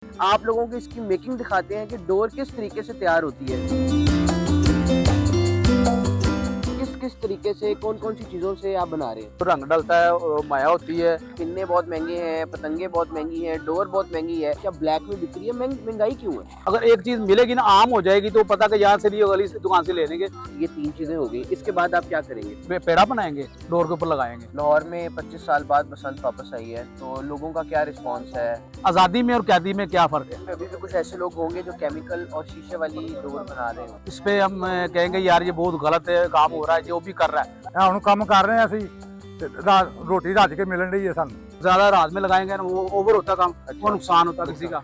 आप लोगों को इसकी मेकिंग दिखाते हैं कि डोर किस तरीके से तैयार होती है। किस तरीके से कौन-कौन सी चीज़ों से आप बना रहे हैं? तो रंग डलता है और माया होती है। पिन्ने बहुत महँगे हैं, पतंगे बहुत महँगी हैं, डोर बहुत महँगी है। क्या ब्लैक में बिक रही है? महँगाई क्यों है? अगर एक चीज मिलेगी ना, आम हो जाएगी, तो पता कि यहाँ से नहीं गली से दुकान से ले लेंगे। ये 3 चीज़ें हो गई। इसके बाद आप क्या करेंगे? पेड़ा बनाएंगे, डोर के ऊपर लगाएंगे। लाहौर में 25 साल बाद बसंत वापस आई है, तो लोगों का क्या रिस्पॉन्स है? आज़ादी में और कैदी में क्या फ़र्क है? अभी भी कुछ ऐसे लोग होंगे जो केमिकल और शीशे वाली डोर बना रहे हैं। इस पे हम कहेंगे यार ये बहुत गलत है, काम हो रहा है, जो भी कर रहा है। ਹੁਣ ਕੰਮ ਕਰ ਰਹੇ ਹਾਂ ਅਸੀਂ ਤੇ ਰੋਟੀ ਰੱਜ ਕੇ ਮਿਲਣ ਰਹੀ ਹੈ ਸਾਨੂੰ। ज्यादा रात में लगाएंगे ना, वो ओवर होता काम, वो नुकसान होता किसी का।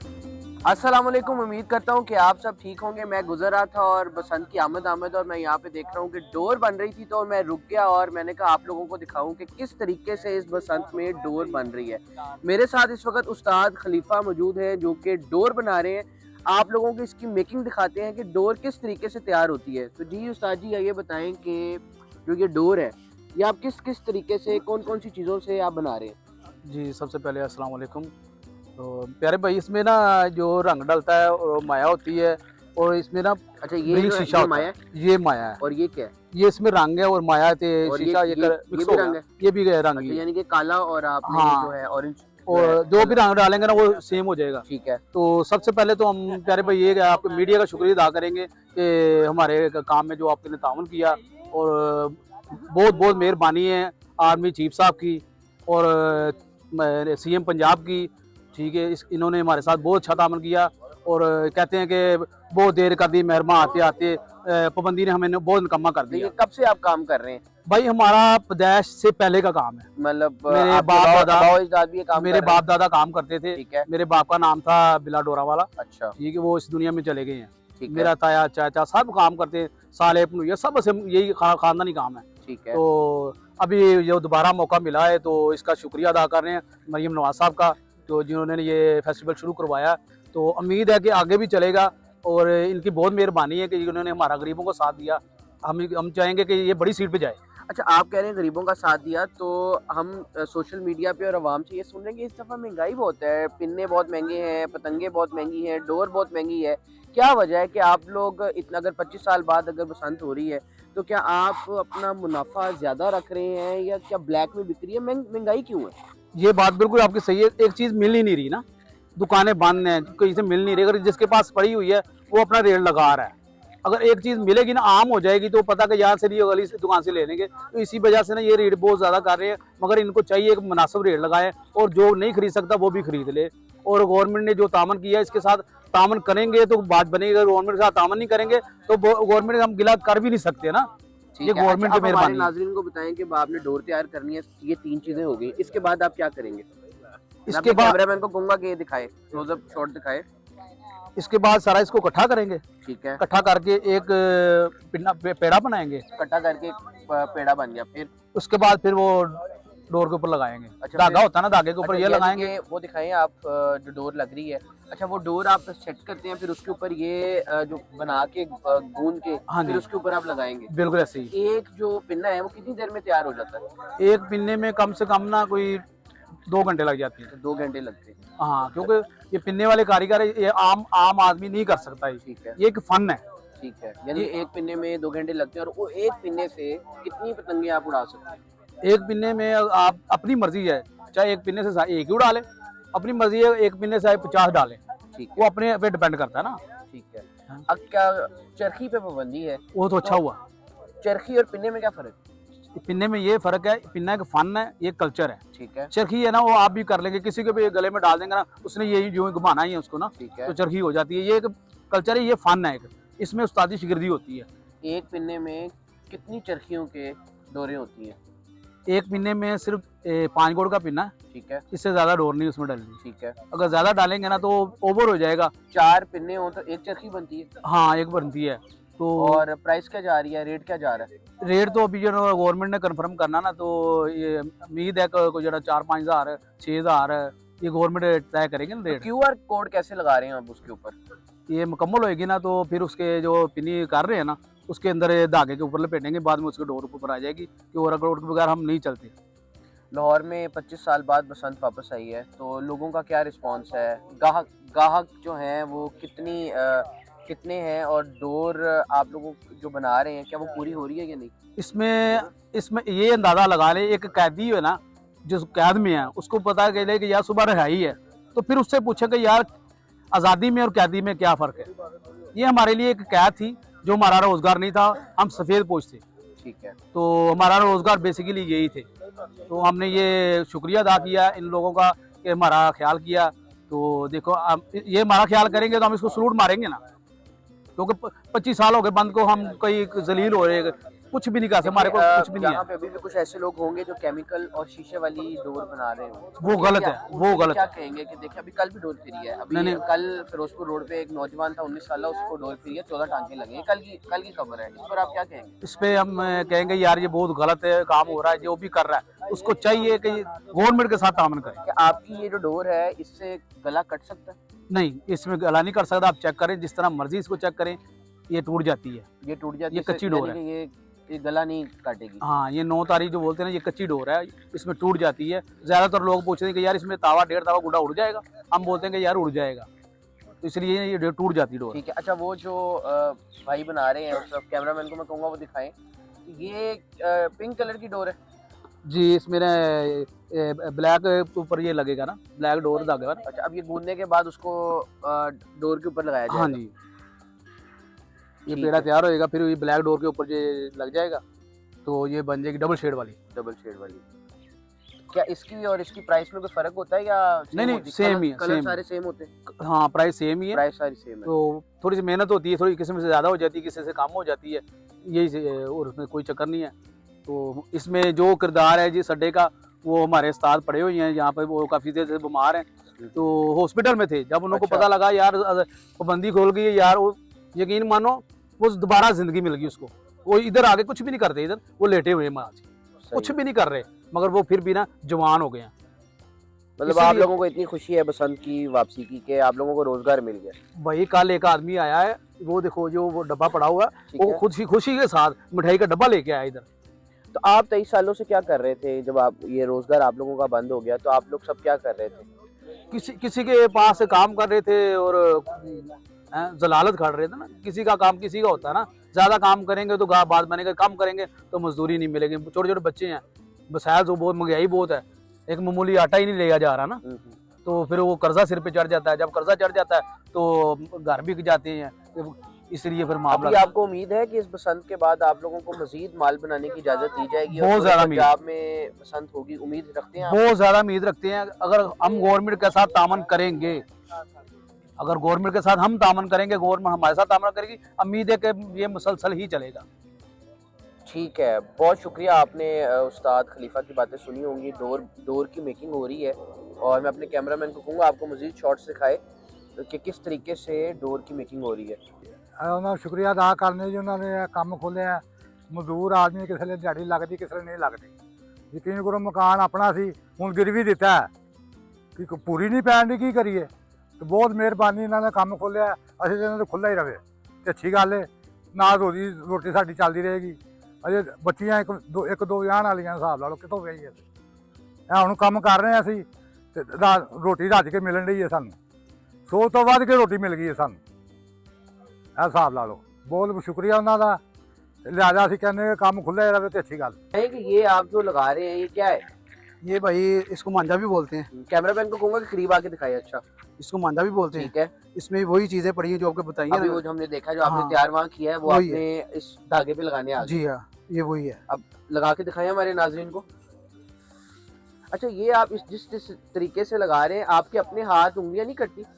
अस्सलाम वालेकुम, उम्मीद करता हूँ कि आप सब ठीक होंगे। मैं गुजर रहा था और बसंत की आमद और मैं यहाँ पे देख रहा हूँ कि डोर बन रही थी, तो मैं रुक गया और मैंने कहा आप लोगों को दिखाऊं कि किस तरीके से इस बसंत में डोर बन रही है। मेरे साथ इस वक्त उस्ताद खलीफा मौजूद है जो कि डोर बना रहे हैं। आप लोगों को इसकी मेकिंग दिखाते हैं कि डोर किस तरीके से तैयार होती है। तो जी उस्ताद जी, ये बताएं कि जो ये डोर है, ये आप किस किस तरीके से कौन-कौन सी चीज़ों से आप बना रहे हैं? जी सबसे पहले अस्सलाम वालेकुम। तो प्यारे भाई, इसमें ना जो रंग डलता है और माया होती है, और इसमें ना अच्छा, ये ब्रिक जो शीशा ये होता माया है, है ये माया है। और ये क्या है? ये इसमें रंग है और माया थे और शीशा, ये मिक्स भी हो रंग गया, है? ये भी रंग अच्छा, ही है। यानी कि काला और आपने हाँ। जो है ऑरेंज और जो भी रंग डालेंगे ना वो सेम हो जाएगा। ठीक है। तो सबसे पहले तो हम प्यारे भाई ये आपके मीडिया का शुक्रिया अदा करेंगे कि हमारे काम में जो आपने ताउन किया, और बहुत बहुत मेहरबानी है आर्मी चीफ साहब की और सीएम पंजाब की। ठीक है, इन्होंने हमारे साथ बहुत अच्छा ताउन किया, और कहते हैं कि बहुत देर कर दी, मेहरमा आते आते पाबंदी ने हमें बहुत निकम्मा कर दिया। देखिए, कब से आप काम कर रहे हैं? भाई हमारा पैदाइश से पहले का काम है। मतलब मेरे आपके बाप दादा अबाव-अजदाद भी ये काम मेरे कर रहे हैं? बाप दादा काम करते थे। ठीक है। मेरे बाप का नाम था बिला डोरा वाला। अच्छा, ठीक है, वो इस दुनिया में चले गए हैं। ठीक है। मेरा ताया चाचा सब काम करते हैं, साले भनूया सब से यही खानदानी काम है। ठीक है। तो अभी जो दोबारा मौका मिला है तो इसका शुक्रिया अदा कर रहे हैं मरीम नवाज साहब का, तो जिन्होंने ये फेस्टिवल शुरू करवाया। तो उम्मीद है कि आगे भी चलेगा, और इनकी बहुत मेहरबानी है कि इन्होंने हमारा गरीबों को साथ दिया। हम चाहेंगे कि ये बड़ी सीट पे जाए। अच्छा, आप कह रहे हैं गरीबों का साथ दिया, तो हम सोशल मीडिया पे और आवाम से ये सुन रहे हैं कि इस दफ़ा महंगाई बहुत है, पिन्ने बहुत महंगे हैं, पतंगे बहुत महंगी हैं, डोर बहुत महंगी है। क्या वजह है कि आप लोग इतना, अगर 25 साल बाद अगर बसंत हो रही है, तो क्या आप अपना मुनाफा ज़्यादा रख रहे हैं या क्या ब्लैक में बिक रही है? महंगाई क्यों है? ये बात बिल्कुल आपकी सही है। एक चीज़ मिल ही नहीं रही ना, दुकानें बंद हैं, कहीं से मिल नहीं रही। अगर जिसके पास पड़ी हुई है वो अपना रेट लगा रहा है। अगर एक चीज़ मिलेगी ना, आम हो जाएगी, तो पता कि यहाँ से नहीं गली से दुकान से ले लेंगे। तो इसी वजह से ना ये रेट बहुत ज़्यादा कर रहे हैं। मगर इनको चाहिए एक मुनासिब रेट लगाएं, और जो नहीं खरीद सकता वो भी खरीद ले। और गवर्नमेंट ने जो तामन किया है, इसके साथ तामन करेंगे तो बात बनेगी। अगर गवर्नमेंट के साथ तामन नहीं करेंगे तो गवर्नमेंट हम गिला कर भी नहीं सकते ना। ठीक ये है। गवर्नमेंट अच्छा, की अब हमारे मेहरबानी है। नाज़रीन को बताएं कि आपने डोर तैयार करनी है, ये 3 चीज़ें हो गई। इसके बाद आप क्या करेंगे? इसके बाद कैमरामैन को कहूँगा कि ये दिखाए, क्लोज़अप शॉट दिखाए। इसके बाद सारा इसको इकट्ठा करेंगे। ठीक है। इकट्ठा करके एक पेड़ा बनाएंगे। इकट्ठा करके पेड़ा बन गया, फिर उसके बाद फिर वो डोर के ऊपर लगाएंगे। अच्छा, धागा फिर- होता है ना, धागे के ऊपर अच्छा, ये यानी लगाएंगे। कि वो दिखाएं आप, जो डोर लग रही है। अच्छा, वो डोर आप सेट करते हैं, फिर उसके ऊपर ये जो बना के गूंद के हाँ फिर जी, उसके ऊपर आप लगाएंगे। बिल्कुल ऐसे ही। एक जो पिन्ना है वो कितनी देर में तैयार हो जाता है? एक पिन्ने में कम से कम ना कोई 2 घंटे लग जाते हैं। 2 घंटे लगते हैं। हाँ, क्योंकि ये पिन्ने वाले कारीगर है, ये आम आदमी नहीं कर सकता ये। ठीक है। ये एक फन है। ठीक है, यानी एक पिन्ने में 2 घंटे लगते हैं, और वो एक पिन्ने से कितनी पतंगे आप उड़ा सकते हैं? एक पिन्ने में आप अपनी मर्जी है, चाहे एक पिन्ने से एक ही उड़ा ले, अपनी मर्जी है। एक पिन्ने से 50 डालें, ठीक वो है। अपने पे डिपेंड करता है ना। ठीक है। हाँ। अब क्या चरखी पे पाबंदी है? वो तो अच्छा हुआ। चरखी और पिन्ने में क्या फर्क है? पिन्ने में ये फर्क है, पिन्ना एक फन है, ये कल्चर है। ठीक है। चरखी है ना, वो आप भी कर लेंगे, किसी के भी गले में डाल देंगे ना, उसने ये यूं ही घुमाना ही है उसको ना, ठीक है। तो चरखी हो जाती है। ये एक कल्चर है, ये फन है एक, इसमें उस्तादी शिगिर्दी होती है। एक पिन्ने में कितनी चरखियों के डोरे होती हैं? एक पिन्ने में सिर्फ 5 गोड़ का पिन्ना है, ठीक है। इससे ज्यादा डोर नहीं उसमें डालनी। ठीक है। अगर ज्यादा डालेंगे ना तो ओवर हो जाएगा। 4 पिन्ने हो तो एक चरखी बनती है। हाँ, एक बनती है। तो और प्राइस क्या जा रही है, रेट क्या जा रहा है? रेट तो अभी जो गवर्नमेंट ने कंफर्म करना ना, तो ये उम्मीद है कि जो 4-5 हज़ार 6 हज़ार ये गवर्नमेंट तय करेंगे ना रेट। क्यूआर कोड कैसे लगा रहे हैं आप उसके ऊपर? ये मुकम्मल होएगी ना, तो फिर उसके जो पिन्नी कर रहे हैं ना, उसके अंदर ये धागे के ऊपर लपेटेंगे, बाद में उसके डोर के ऊपर आ जाएगी। कि और अगर के बगैर हम नहीं चलते। लाहौर में 25 साल बाद बसंत वापस आई है, तो लोगों का क्या रिस्पांस है? गाहक जो हैं वो कितने हैं, और डोर आप लोगों जो बना रहे हैं क्या वो पूरी हो रही है या नहीं? इसमें ये अंदाजा लगा ले, एक कैदी है ना जो कैद में है, उसको पता चले कि यार सुबह रिहाई है, तो फिर उससे पूछे कि यार आज़ादी में और कैदी में क्या फ़र्क है। ये हमारे लिए एक कैद थी, जो हमारा रोज़गार नहीं था, हम सफ़ेद पोश थे, ठीक है। तो हमारा रोज़गार बेसिकली यही थे। तो हमने ये शुक्रिया अदा किया इन लोगों का कि हमारा ख्याल किया। तो देखो ये हमारा ख्याल करेंगे तो हम इसको सलूट मारेंगे ना, क्योंकि 25 साल हो गए बंद को, हम कई जलील हो रहे, कुछ भी नहीं कर सकते, हमारे को कुछ भी नहीं यहाँ है। पे अभी भी कुछ ऐसे लोग होंगे जो केमिकल और शीशे वाली डोर बना रहे हो, वो गलत है, वो गलत क्या है। कहेंगे कि देखिए अभी कल भी डोर फिरी है, अभी नहीं, नहीं। कल फिरोजपुर रोड पे एक नौजवान था 19 साल, उसको डोर फिरी है, 14 टांके लगे, कल की खबर है, इस पर आप क्या कहेंगे? इस पे हम कहेंगे यार ये बहुत गलत है, काम हो रहा है, जो भी कर रहा है उसको चाहिए कि गवर्नमेंट के साथ तामन करे। कि आपकी ये जो डोर है इससे गला कट सकता है? नहीं, इसमें गला नहीं कर सकता, आप चेक करें, जिस तरह मर्जी इसको चेक करें, ये टूट जाती है। ये टूट जाती ये है, कच्ची डोर यानी कि ये गला नहीं काटेगी। हाँ, ये 9 तारीख जो बोलते हैं ना, ये कच्ची डोर है, इसमें टूट जाती है। ज़्यादातर लोग पूछते हैं कि यार इसमें तावा 1.5 तावा गुड्डा उड़ जाएगा, हम बोलते हैं कि यार उड़ जाएगा, तो इसलिए ये टूट जाती डोर। ठीक है। अच्छा, वो जो भाई बना रहे हैं उस तरफ कैमरामैन को मैं कहूँगा वो दिखाएं, ये पिंक कलर की डोर है। जी, इसमें ब्लैक के ऊपर ये लगेगा ना, ब्लैक डोर धागे वाला। अच्छा, अब ये गूंदने के बाद उसको डोर के ऊपर लगाया जाएगा। हाँ जी, ये ठीक पेड़ा है। तैयार होएगा, फिर ये ब्लैक डोर के ऊपर ये लग जाएगा, तो ये बन जाएगी डबल शेड वाली। डबल शेड वाली। क्या इसकी और इसकी प्राइस में कोई फर्क होता है या नहीं, नहीं, सेम ही है, कलर सेम। सारे सेम होते हैं? हाँ, प्राइस सेम ही है। प्राइस सारी सेम है। तो थोड़ी सी मेहनत होती है, थोड़ी किसी में से ज़्यादा हो जाती है, किसी से कम हो जाती है, यही और उसमें कोई चक्कर नहीं है। तो इसमें जो किरदार है जी सड्डे का, वो हमारे उस्ताद पड़े हुए हैं यहाँ पे, वो काफ़ी देर से बीमार हैं, तो हॉस्पिटल में थे। जब उनको अच्छा। पता लगा यार पाबंदी खोल गई है यार, वो यकीन मानो वो दोबारा ज़िंदगी मिल गई उसको। वो इधर आगे कुछ भी नहीं करते, इधर वो लेटे हुए हैं आज, कुछ भी नहीं कर रहे, मगर वो फिर भी ना जवान हो गए हैं। मतलब आप लोगों को इतनी खुशी है बसंत की वापसी की कि आप लोगों को रोजगार मिल गया? भाई कल एक आदमी आया है, वो देखो जो वो डब्बा पड़ा हुआ है, ठीक वो है। खुशी के साथ मिठाई का डब्बा लेके आया इधर। तो आप 23 सालों से क्या कर रहे थे? जब आप ये रोजगार आप लोगों का बंद हो गया तो आप लोग सब क्या कर रहे थे? किसी के पास से काम कर रहे थे और जलालत खड़ रहे थे ना। किसी का काम किसी का होता है ना, ज्यादा काम करेंगे तो बात बनेगा, कम करेंगे तो मजदूरी नहीं मिलेगी। छोटे छोटे बच्चे हैं, बसाया तो बहुत महंगाई बहुत है, एक मामूली आटा ही नहीं लिया जा रहा ना, तो फिर वो कर्जा सिर पे चढ़ जाता है। जब कर्जा चढ़ जाता है तो घर बिक जाते हैं, इसलिए फिर मामला। अभी आपको उम्मीद है कि इस बसंत के बाद आप लोगों को मजीद माल बनाने की इजाजत दी जाएगी? बहुत ज्यादा उम्मीद। पंजाब में बसंत होगी, उम्मीद रखते हैं आप? बहुत ज्यादा उम्मीद रखते हैं। अगर हम गवर्नमेंट के साथ तामन करेंगे, अगर गवर्नमेंट के साथ हम तामन करेंगे, गवर्नमेंट हमारे साथ तामन करेगी, उम्मीद है कि ये मुसलसल ही चलेगा। ठीक है, बहुत शुक्रिया। आपने उस्ताद खलीफा की बातें सुनी होंगी। डोर की मेकिंग हो रही है और मैं अपने कैमरामैन को कहूँगा आपको मजीद शॉट्स दिखाए कि किस तरीके से डोर की मेकिंग हो रही है। ਉਹਨਾਂ ਦਾ ਸ਼ੁਕਰੀਆ ਅਦਾ ਕਰਨੇ ਜੀ, ਉਹਨਾਂ ਨੇ ਇਹ ਕੰਮ ਖੋਲ੍ਹਿਆ। ਮਜ਼ਦੂਰ ਆਦਮੀ ਕਿਸੇ ਲਈ ਦਿਹਾੜੀ ਲੱਗਦੀ, ਕਿਸੇ ਲਈ ਨਹੀਂ ਲੱਗਦੀ। ਯਕੀਨ ਕਰੋ ਮਕਾਨ ਆਪਣਾ ਸੀ, ਹੁਣ ਗਿਰਵੀ ਦਿੱਤਾ ਹੈ ਕਿ ਪੂਰੀ ਨਹੀਂ ਪੈਣ ਦੀ, ਕੀ ਕਰੀਏ। ਤੇ ਬਹੁਤ ਮਿਹਰਬਾਨੀ, ਇਹਨਾਂ ਨੇ ਕੰਮ ਖੋਲ੍ਹਿਆ, ਅਸੀਂ ਇਹਨਾਂ ਦੇ ਖੁੱਲ੍ਹਾ ਹੀ ਰਵੇ ਤੇ ਅੱਛੀ ਗੱਲ ਹੈ। ਨਾਲ ਰੋਟੀ ਸਾਡੀ ਚੱਲਦੀ ਰਹੇਗੀ। ਅਜੇ ਬੱਚੀਆਂ ਇੱਕ ਦੋ ਵਿਆਹਣ ਵਾਲੀਆਂ, ਹਿਸਾਬ ਲਾ ਲਓ ਕਿੱਥੋਂ ਵਿਆਹੀ ਹੈ। ਇਹ ਹੁਣ ਕੰਮ ਕਰ ਰਹੇ ਹਾਂ ਅਸੀਂ ਤੇ ਰੋਟੀ ਰੱਜ ਕੇ ਮਿਲਣ ਰਹੀ ਹੈ ਸਾਨੂੰ, 100 ਤੋਂ ਵੱਧ ਕੇ ਰੋਟੀ ਮਿਲ ਗਈ ਹੈ ਸਾਨੂੰ। हिसाब ला लो। बहुत शुक्रिया उन्होंने, लिहाजा असी कहने काम खुला रहे तो अच्छी गल है। कि ये आप जो लगा रहे हैं ये क्या है? ये भाई इसको मांझा भी बोलते हैं। कैमरामैन को कहूँगा कि करीब आके दिखाइए। अच्छा, इसको मांझा भी बोलते हैं। ठीक है। इसमें वही चीजें पड़ी हैं जो आपको बताई अभी है। वो जो हमने देखा, जो आपने हाँ, तैयार वहाँ किया है, वो वही आपने इस धागे पे लगाने आ गए। जी हाँ, ये वही है। अब लगा के दिखाएं हमारे नाज़रीन को। अच्छा, ये आप जिस तरीके से लगा रहे हैं, आपके अपने हाथ उंगलियां नहीं कटती?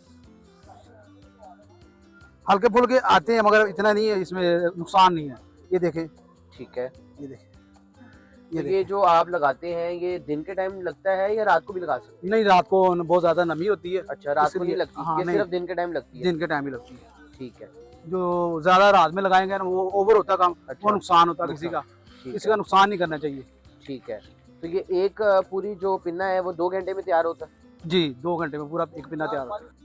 हल्के फुल्के आते हैं मगर इतना नहीं है, इसमें नुकसान नहीं है। ये देखें, ठीक है। ये देखें, ये जो आप लगाते हैं ये दिन के टाइम लगता है या रात को भी लगा सकते हैं? नहीं, रात को बहुत ज्यादा नमी होती है। अच्छा, रात को नहीं इसलिए- लगती? हाँ, ये नहीं। सिर्फ दिन के टाइम लगती है? दिन के टाइम ही लगती है। ठीक है। जो ज्यादा रात में लगाएंगे ना, वो ओवर होता काम, अच्छा, वो नुकसान होता किसी का। ठीक किसी है। का नुकसान नहीं करना चाहिए। ठीक है। तो ये एक पूरी जो पिन्ना है वो 2 घंटे में तैयार होता है? जी, 2 घंटे में पूरा एक पिन्ना तैयार होता है।